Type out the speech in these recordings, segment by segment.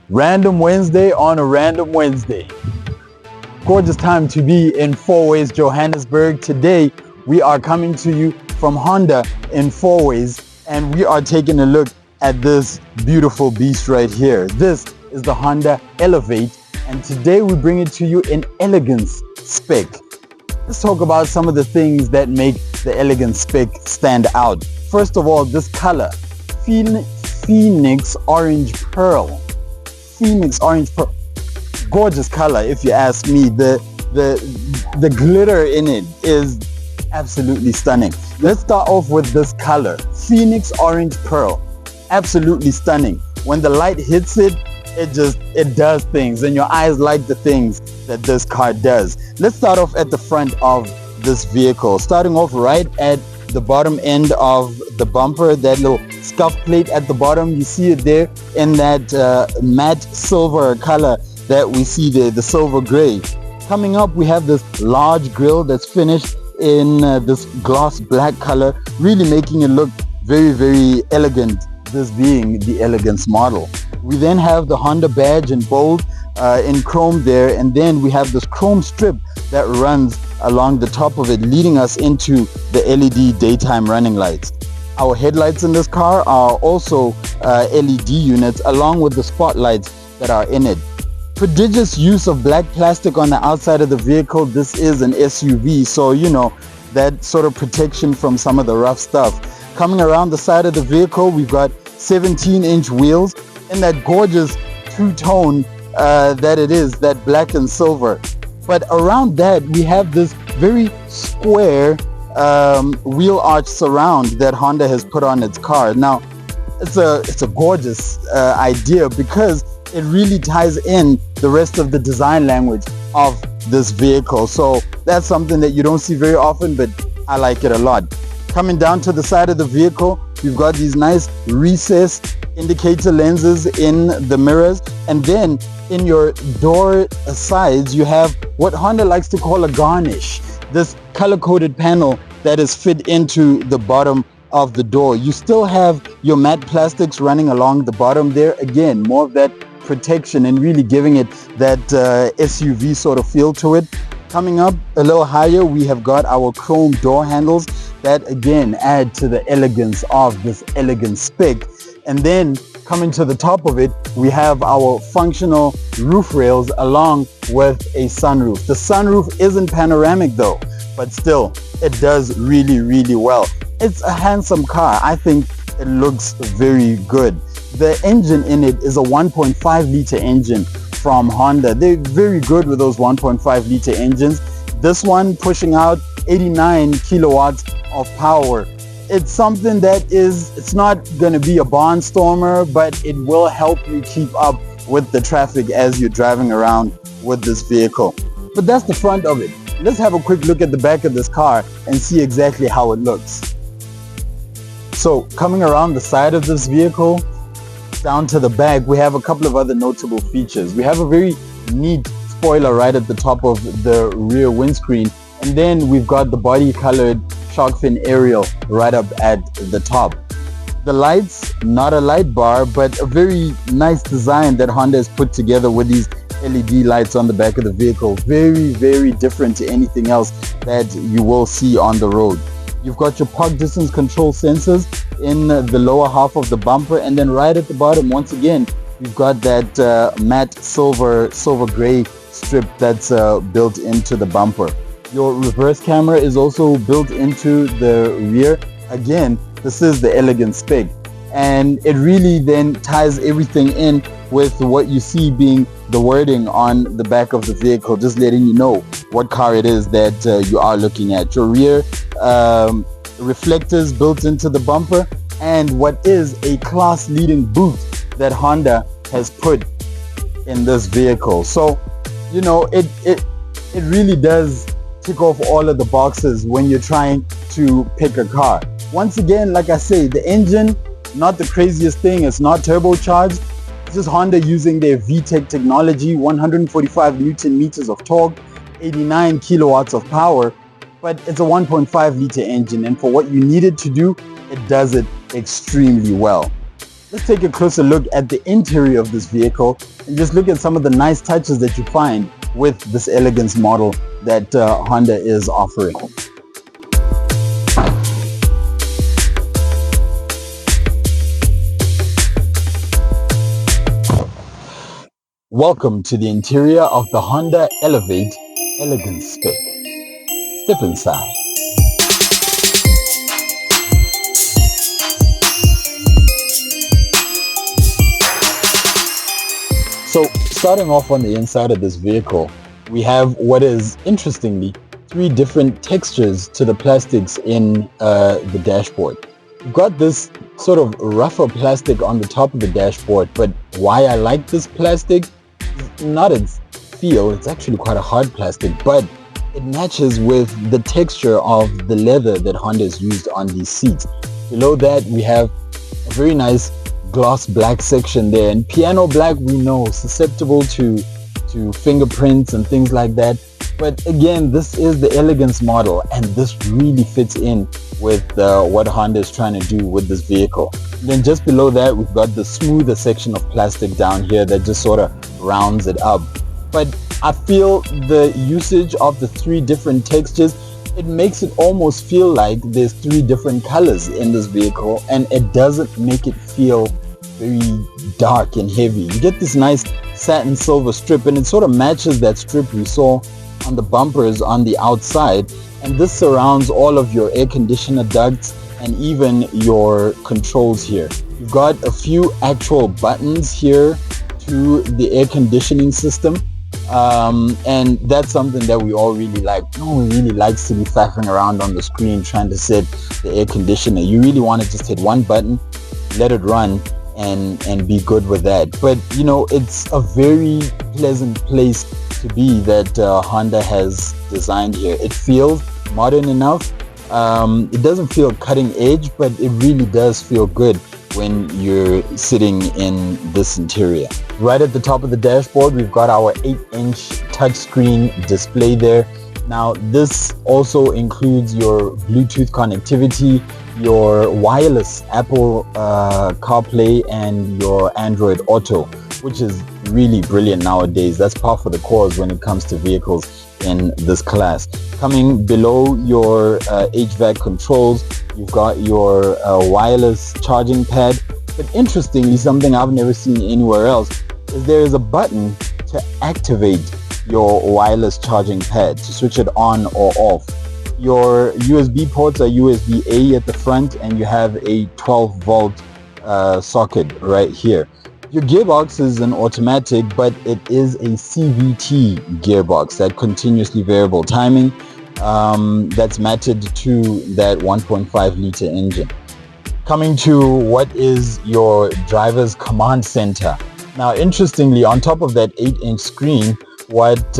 Random Wednesday on a random Wednesday. Gorgeous time to be in Fourways, Johannesburg. Today we are coming to you from Honda in Fourways, and we are taking a look at this beautiful beast right here. This is the Honda Elevate, and today we bring it to you in Elegance spec. Let's talk about some of the things that make the Elegance spec stand out. First of all, this color, Phoenix Orange Pearl. Phoenix Orange Pearl. Gorgeous color, if you ask me. The glitter in it is absolutely stunning. Let's start off with this color, Phoenix Orange Pearl. Absolutely stunning. When the light hits it, it does things, and your eyes like the things that this car does. Let's start off at the front of this vehicle. Starting off right at the bottom end of the bumper, that little scuff plate at the bottom, you see it there in that matte silver color that we see there, the silver gray. Coming up, we have this large grille that's finished in this gloss black color, really making it look very, very elegant, this being the Elegance model. We then have the Honda badge in bold in chrome there, and then we have this chrome strip that runs along the top of it, leading us into the LED daytime running lights. Our headlights in this car are also LED units, along with the spotlights that are in it. Prodigious use of black plastic on the outside of the vehicle. This is an SUV, so you know that sort of protection from some of the rough stuff. Coming around the side of the vehicle, we've got 17-inch wheels in that gorgeous two-tone that it is, that black and silver. But around that, we have this very square wheel arch surround that Honda has put on its car. Now, it's a gorgeous idea because it really ties in the rest of the design language of this vehicle. So that's something that you don't see very often, but I like it a lot. Coming down to the side of the vehicle, you've got these nice recessed indicator lenses in the mirrors, and then in your door sides you have what Honda likes to call a garnish, this color-coded panel that is fit into the bottom of the door. You still have your matte plastics running along the bottom there. Again, more of that protection and really giving it that SUV sort of feel to it. Coming up a little higher, we have got our chrome door handles that again add to the elegance of this Elegance spec. And then coming to the top of it, we have our functional roof rails along with a sunroof. The sunroof isn't panoramic though, but still it does really, really well. It's a handsome car. I think it looks very good. The engine in it is a 1.5 liter engine from Honda. They're very good with those 1.5 liter engines. This one pushing out 89 kilowatts of power. It's something that it's not going to be a barnstormer, but it will help you keep up with the traffic as you're driving around with this vehicle. But that's the front of it. Let's have a quick look at the back of this car and see exactly how it looks. So coming around the side of this vehicle, down to the back, we have a couple of other notable features. We have a very neat spoiler right at the top of the rear windscreen, and then we've got the body colored shark fin aerial right up at the top. The lights, not a light bar, but a very nice design that Honda has put together with these LED lights on the back of the vehicle. Very, very different to anything else that you will see on the road. You've got your park distance control sensors in the lower half of the bumper, and then right at the bottom, once again, you've got that matte silver gray strip that's built into the bumper. Your reverse camera is also built into the rear. Again, this is the Elegance spec, and it really then ties everything in with what you see being the wording on the back of the vehicle, just letting you know what car it is that you are looking at. Your rear reflectors built into the bumper, and what is a class-leading boot that Honda has put in this vehicle. So, you know, it really does tick off all of the boxes when you're trying to pick a car. Once again, like I say, the engine, not the craziest thing. It's not turbocharged. This is Honda using their VTEC technology, 145 Newton meters of torque, 89 kilowatts of power, but it's a 1.5 liter engine, and for what you need it to do, it does it extremely well. let's take a closer look at the interior of this vehicle and just look at some of the nice touches that you find with this Elegance model that Honda is offering. Welcome to the interior of the Honda Elevate Elegance spec. Step inside. So starting off on the inside of this vehicle, we have what is, interestingly, 3 different textures to the plastics in the dashboard. You've got this sort of rougher plastic on the top of the dashboard, but why I like this plastic, not its feel, it's actually quite a hard plastic, but it matches with the texture of the leather that Honda has used on these seats. Below that, we have a very nice gloss black section there, and piano black, we know, susceptible to fingerprints and things like that. But again, this is the Elegance model, and this really fits in with what Honda is trying to do with this vehicle. And then just below that, we've got the smoother section of plastic down here that just sort of rounds it up. But I feel the usage of the 3 different textures, it makes it almost feel like there's 3 different colors in this vehicle, and it doesn't make it feel very dark and heavy. You get this nice satin silver strip, and it sort of matches that strip we saw on the bumpers on the outside, and this surrounds all of your air conditioner ducts and even your controls here. You've got a few actual buttons here to the air conditioning system, and that's something that we all really like. No one really likes to be faffing around on the screen trying to set the air conditioner. You really want to just hit one button, let it run, and be good with that. But you know, it's a very pleasant place to be that Honda has designed here. It feels modern enough. It doesn't feel cutting edge, but it really does feel good when you're sitting in this interior. Right at the top of the dashboard, we've got our 8-inch touchscreen display there. Now, this also includes your Bluetooth connectivity, your wireless Apple CarPlay, and your Android Auto, which is really brilliant nowadays. That's par for the course when it comes to vehicles in this class. Coming below your HVAC controls, you've got your wireless charging pad. But interestingly, something I've never seen anywhere else is there is a button to activate your wireless charging pad, to switch it on or off. Your USB ports are USB-A at the front, and you have a 12-volt socket right here. Your gearbox is an automatic, but it is a CVT gearbox, that continuously variable timing, that's matted to that 1.5 liter engine. Coming to what is your driver's command center. Now, interestingly, on top of that 8-inch screen, what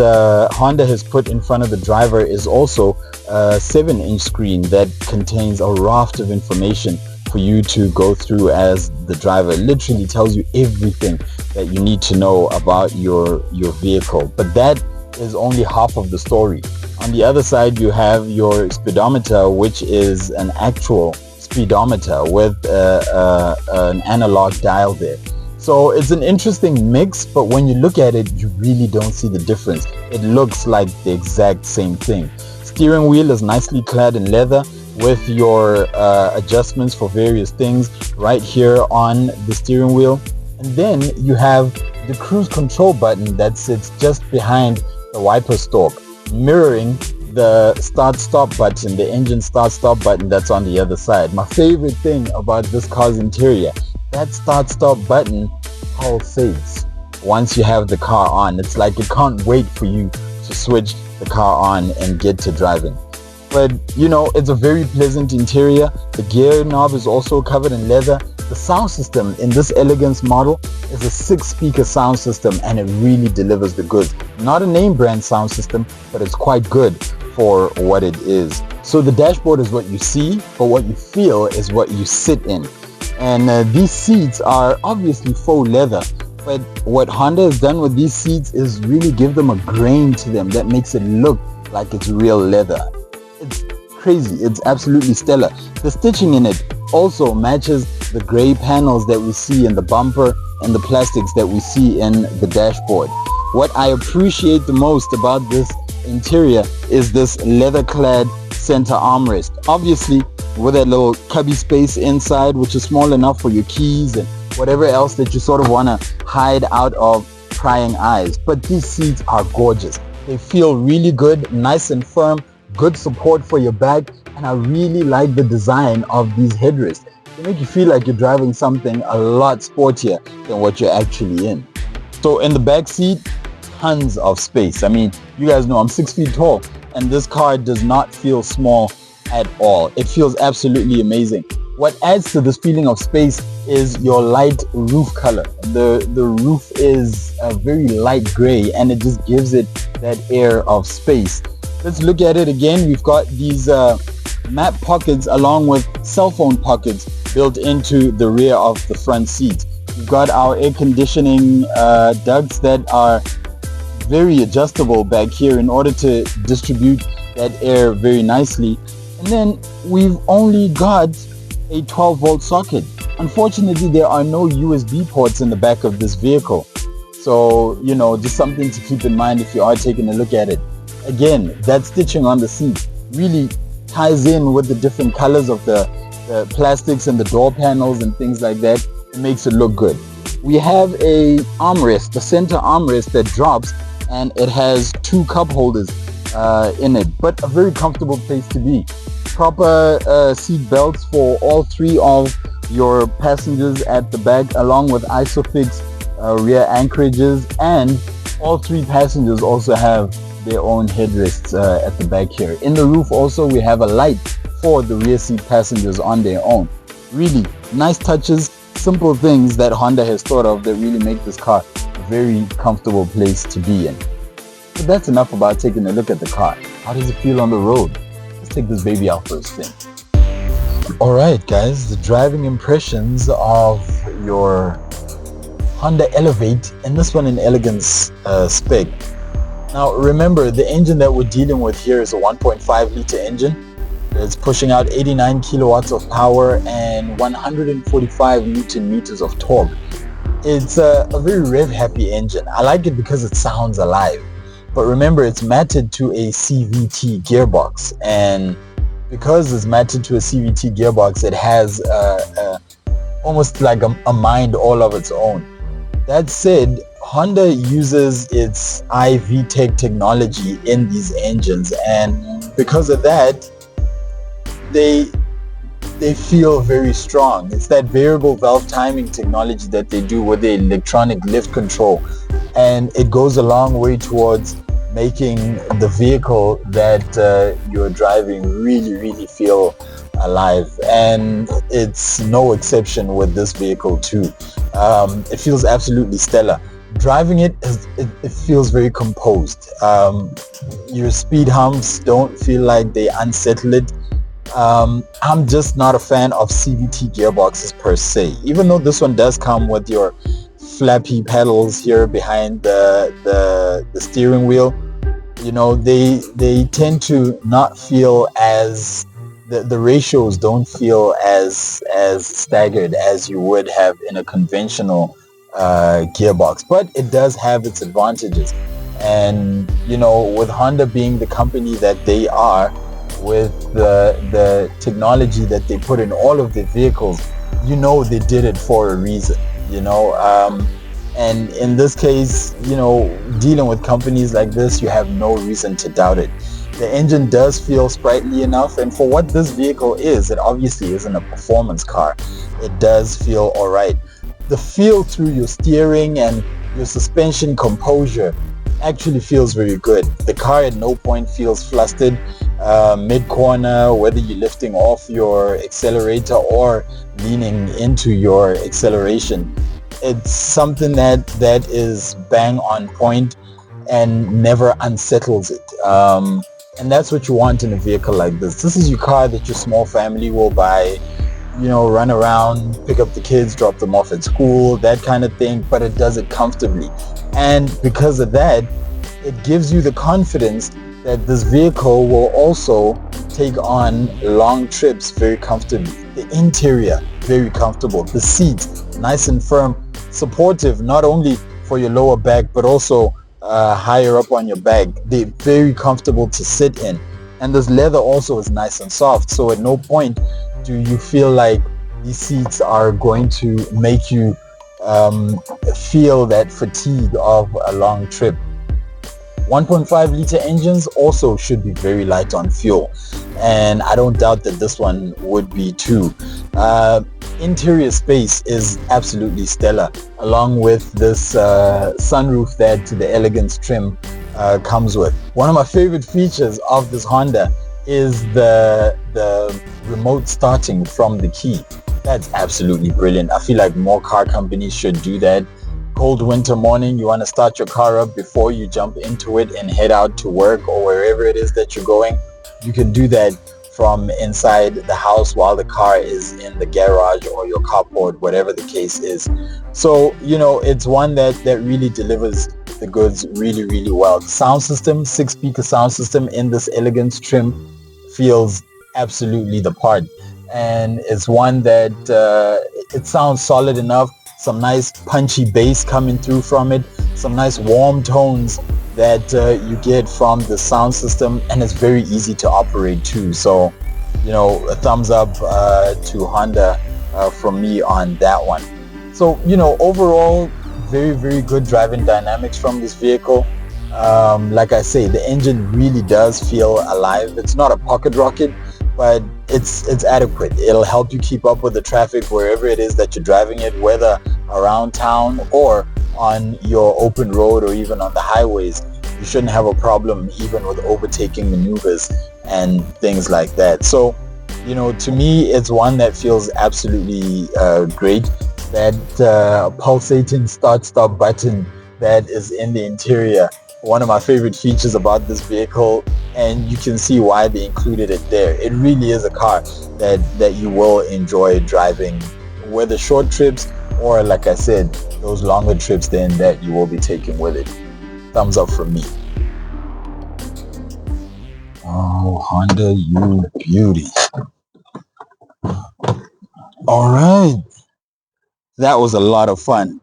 Honda has put in front of the driver is also a 7-inch screen that contains a raft of information for you to go through as the driver. It literally tells you everything that you need to know about your vehicle. But that is only half of the story. On the other side, you have your speedometer, which is an actual speedometer with an analog dial there. So it's an interesting mix, but when you look at it, you really don't see the difference. It looks like the exact same thing. Steering wheel is nicely clad in leather with your adjustments for various things right here on the steering wheel. And then you have the cruise control button that sits just behind the wiper stalk, mirroring the start-stop button, the engine start-stop button that's on the other side. My favorite thing about this car's interior, that start-stop button pulsates once you have the car on. It's like it can't wait for you to switch the car on and get to driving. But you know, it's a very pleasant interior. The gear knob is also covered in leather. The sound system in this Elegance model is a 6-speaker sound system, and it really delivers the goods. Not a name brand sound system, but it's quite good for what it is. So the dashboard is what you see, but what you feel is what you sit in. And these seats are obviously faux leather, but what Honda has done with these seats is really give them a grain to them that makes it look like it's real leather. It's crazy. It's absolutely stellar. The stitching in it also matches the gray panels that we see in the bumper and the plastics that we see in the dashboard. What I appreciate the most about this interior is this leather-clad center armrest. Obviously, with that little cubby space inside, which is small enough for your keys and whatever else that you sort of want to hide out of prying eyes. But these seats are gorgeous. They feel really good, nice and firm, good support for your back, and I really like the design of these headrests. They make you feel like you're driving something a lot sportier than what you're actually in. So in the back seat, tons of space. I mean, you guys know I'm 6 feet tall, and this car does not feel small at all. It feels absolutely amazing. What adds to this feeling of space is your light roof color. The roof is a very light gray, and it just gives it that air of space. Let's look at it again. We've got these map pockets along with cell phone pockets built into the rear of the front seat. We've got our air conditioning ducts that are very adjustable back here in order to distribute that air very nicely. And then we've only got a 12-volt socket. Unfortunately, there are no USB ports in the back of this vehicle. So, you know, just something to keep in mind if you are taking a look at it. Again, that stitching on the seat really ties in with the different colors of the plastics and the door panels and things like that. It makes it look good. We have a armrest, the center armrest that drops, and it has 2 cup holders in it, but a very comfortable place to be. Proper seat belts for all 3 of your passengers at the back, along with ISOFIX rear anchorages, and all 3 passengers also have their own headrests at the back here. In the roof also we have a light for the rear seat passengers on their own. Really nice touches, simple things that Honda has thought of that really make this car a very comfortable place to be in. But that's enough about taking a look at the car. How does it feel on the road? Let's take this baby out for a spin. Alright guys, the driving impressions of your Honda Elevate, and this one in Elegance spec. Now remember, the engine that we're dealing with here is a 1.5 liter engine. It's pushing out 89 kilowatts of power and 145 newton meters of torque. It's a very rev happy engine. I like it because it sounds alive. But remember, it's matted to a CVT gearbox, and because it's matted to a CVT gearbox, it has almost like a mind all of its own. That said, Honda uses its iVTEC technology in these engines, and because of that, they feel very strong. It's that variable valve timing technology that they do with the electronic lift control, and it goes a long way towards making the vehicle that you're driving really feel alive, and it's no exception with this vehicle too. It feels absolutely stellar. Driving it feels very composed. Your speed humps don't feel like they unsettle it. I'm just not a fan of CVT gearboxes per se, even though this one does come with your flappy pedals here behind the steering wheel. You know, they tend to not feel as the ratios don't feel as staggered as you would have in a conventional gearbox, but it does have its advantages. And you know, with Honda being the company that they are, with the technology that they put in all of their vehicles, you know they did it for a reason, you know. And in this case, you know, dealing with companies like this, you have no reason to doubt it. The engine does feel sprightly enough, and for what this vehicle is, it obviously isn't a performance car. It does feel alright. The feel through your steering and your suspension composure actually feels very good. The car at no point feels flustered mid-corner, whether you're lifting off your accelerator or leaning into your acceleration. It's something that is bang on point and never unsettles it. And that's what you want in a vehicle like this. This is your car that your small family will buy, you know, run around, pick up the kids, drop them off at school, that kind of thing, but it does it comfortably. And because of that, it gives you the confidence that this vehicle will also take on long trips very comfortably. The interior, very comfortable. The seats, nice and firm, supportive, not only for your lower back, but also higher up on your back. They're very comfortable to sit in. And this leather also is nice and soft, so at no point do you feel like these seats are going to make you feel that fatigue of a long trip. 1.5 liter engines also should be very light on fuel, and I don't doubt that this one would be too. Interior space is absolutely stellar, along with this sunroof that the Elegance trim comes with. One of my favorite features of this Honda is the remote starting from the key. That's absolutely brilliant. I feel like more car companies should do that. Cold winter morning, you want to start your car up before you jump into it and head out to work or wherever it is that you're going. You can do that from inside the house while the car is in the garage or your carport, whatever the case is. So, it's one that really delivers the goods really well. The sound system, 6-speaker sound system in this Elegance trim feels absolutely the part. And it's one that it sounds solid enough. Some nice punchy bass coming through from it, some nice warm tones that you get from the sound system, and it's very easy to operate too. So, a thumbs up to Honda from me on that one. So, overall, very good driving dynamics from this vehicle. Like I say, the engine really does feel alive. It's not a pocket rocket, but it's adequate. It'll help you keep up with the traffic wherever it is that you're driving it, whether around town or on your open road or even on the highways. You shouldn't have a problem even with overtaking maneuvers and things like that. So, to me, it's one that feels absolutely great. That pulsating start-stop button that is in the interior, one of my favorite features about this vehicle, and you can see why they included it there. It really is a car that you will enjoy driving, whether short trips or, like I said, those longer trips then that you will be taking with it. Thumbs up from me. Oh, Honda, you beauty. All right. That was a lot of fun.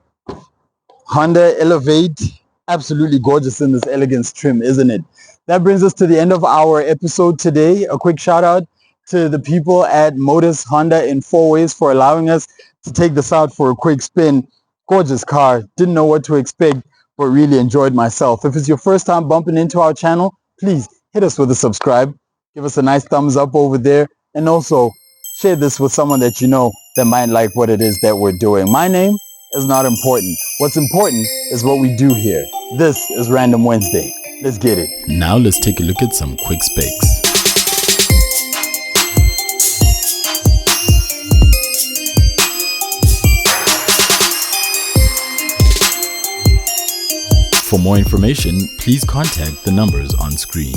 Honda Elevate, absolutely gorgeous in this Elegance trim, isn't it? That brings us to the end of our episode today. A quick shout out to the people at Modus Honda in 4 Ways for allowing us to take this out for a quick spin. Gorgeous car. Didn't know what to expect, but really enjoyed myself. If it's your first time bumping into our channel, please hit us with a subscribe. Give us a nice thumbs up over there. And also share this with someone that you know that might like what it is that we're doing. My name is not important. What's important is what we do here. This is Random Wednesday. Let's get it. Now let's take a look at some quick specs. For more information, please contact the numbers on screen.